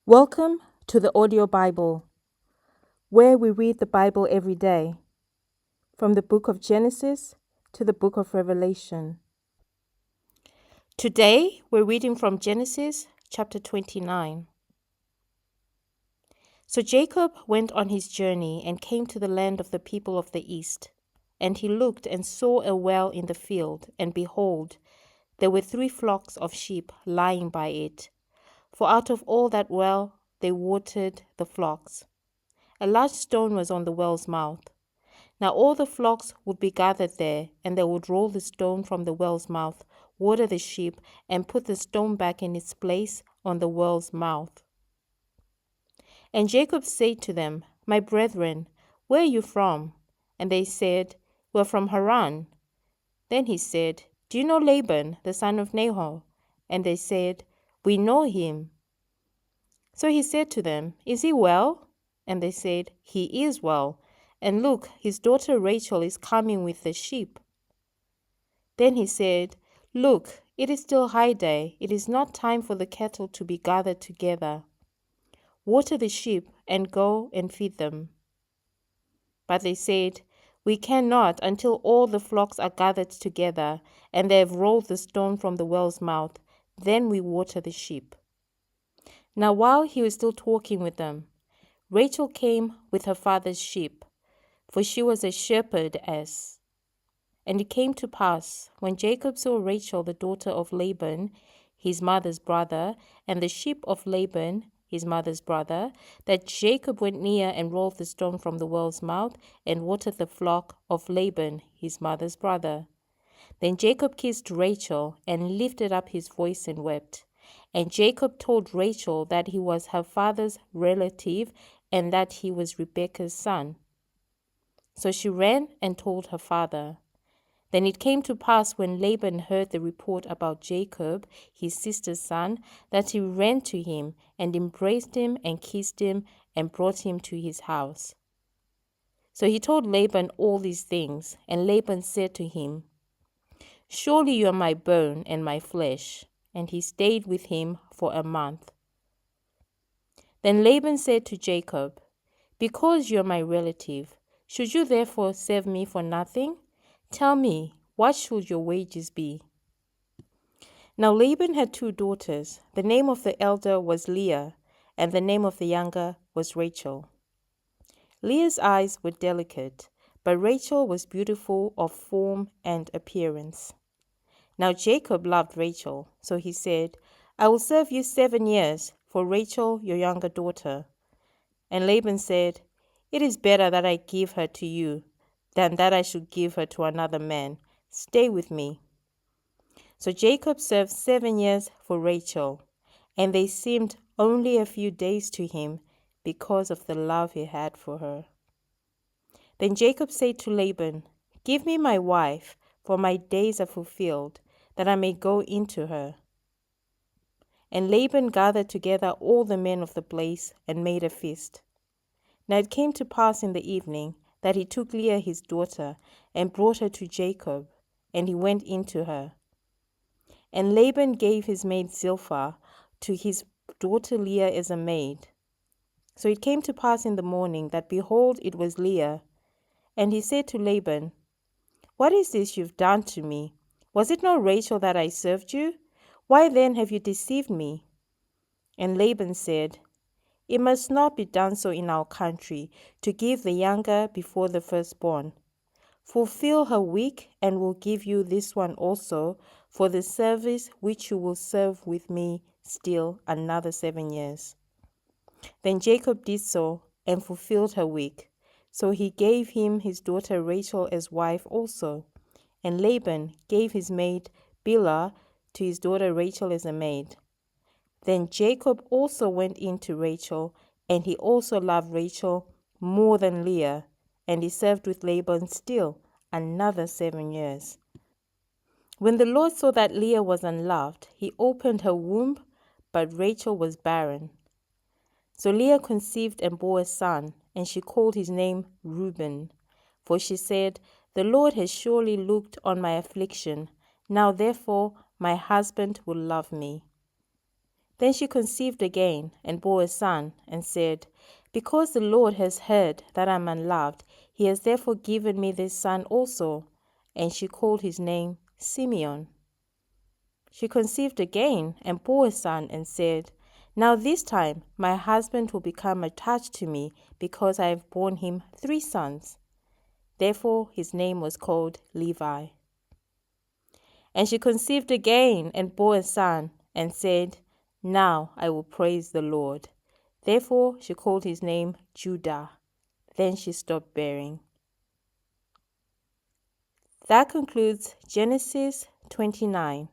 Welcome to the Audio Bible, where we read the Bible every day, from the book of Genesis to the book of Revelation. Today, we're reading from Genesis chapter 29. So Jacob went on his journey and came to the land of the people of the east. And he looked and saw a well in the field, and behold, there were 3 flocks of sheep lying by it. For out of all that well they watered the flocks. A large stone was on the well's mouth. Now all the flocks would be gathered there, and they would roll the stone from the well's mouth, water the sheep, and put the stone back in its place on the well's mouth. And Jacob said to them, My brethren, where are you from? And they said, We are from Haran. Then he said, Do you know Laban, the son of Nahor? And they said, We know him. So he said to them, Is he well? And they said, He is well. And look, his daughter Rachel is coming with the sheep. Then he said, Look, it is still high day. It is not time for the cattle to be gathered together. Water the sheep and go and feed them. But they said, We cannot until all the flocks are gathered together, and they have rolled the stone from the well's mouth. Then we water the sheep. Now while he was still talking with them, Rachel came with her father's sheep, for she was a shepherdess. And it came to pass, when Jacob saw Rachel the daughter of Laban, his mother's brother, and the sheep of Laban, his mother's brother, that Jacob went near and rolled the stone from the well's mouth, and watered the flock of Laban, his mother's brother. Then Jacob kissed Rachel, and lifted up his voice and wept. And Jacob told Rachel that he was her father's relative, and that he was Rebekah's son. So she ran and told her father. Then it came to pass, when Laban heard the report about Jacob, his sister's son, that he ran to him, and embraced him, and kissed him, and brought him to his house. So he told Laban all these things, and Laban said to him, Surely you are my bone and my flesh. And he stayed with him for a month. Then Laban said to Jacob, Because you are my relative, should you therefore serve me for nothing? Tell me, what should your wages be? Now Laban had 2 daughters. The name of the elder was Leah, and the name of the younger was Rachel. Leah's eyes were delicate, but Rachel was beautiful of form and appearance. Now Jacob loved Rachel, so he said, I will serve you 7 years for Rachel, your younger daughter. And Laban said, It is better that I give her to you than that I should give her to another man. Stay with me. So Jacob served 7 years for Rachel, and they seemed only a few days to him because of the love he had for her. Then Jacob said to Laban, Give me my wife, for my days are fulfilled, that I may go into her. And Laban gathered together all the men of the place and made a feast. Now it came to pass in the evening that he took Leah his daughter and brought her to Jacob, and he went into her. And Laban gave his maid Zilpah to his daughter Leah as a maid. So it came to pass in the morning that, behold, it was Leah. And he said to Laban, What is this you've done to me? Was it not Rachel that I served you? Why then have you deceived me? And Laban said, It must not be done so in our country, to give the younger before the firstborn. Fulfill her week, and will give you this one also, for the service which you will serve with me still another 7 years. Then Jacob did so, and fulfilled her week. So he gave him his daughter Rachel as wife also. And Laban gave his maid Bilhah to his daughter Rachel as a maid. Then Jacob also went in to Rachel, and he also loved Rachel more than Leah, and he served with Laban still another 7 years. When the Lord saw that Leah was unloved, he opened her womb, but Rachel was barren. So Leah conceived and bore a son, and she called his name Reuben. For she said, The Lord has surely looked on my affliction. Now therefore my husband will love me. Then she conceived again and bore a son, and said, Because the Lord has heard that I am unloved, he has therefore given me this son also. And she called his name Simeon. She conceived again and bore a son, and said, Now this time my husband will become attached to me, because I have borne him 3 sons. Therefore his name was called Levi. And she conceived again and bore a son, and said, Now I will praise the Lord. Therefore she called his name Judah. Then she stopped bearing. That concludes Genesis 29.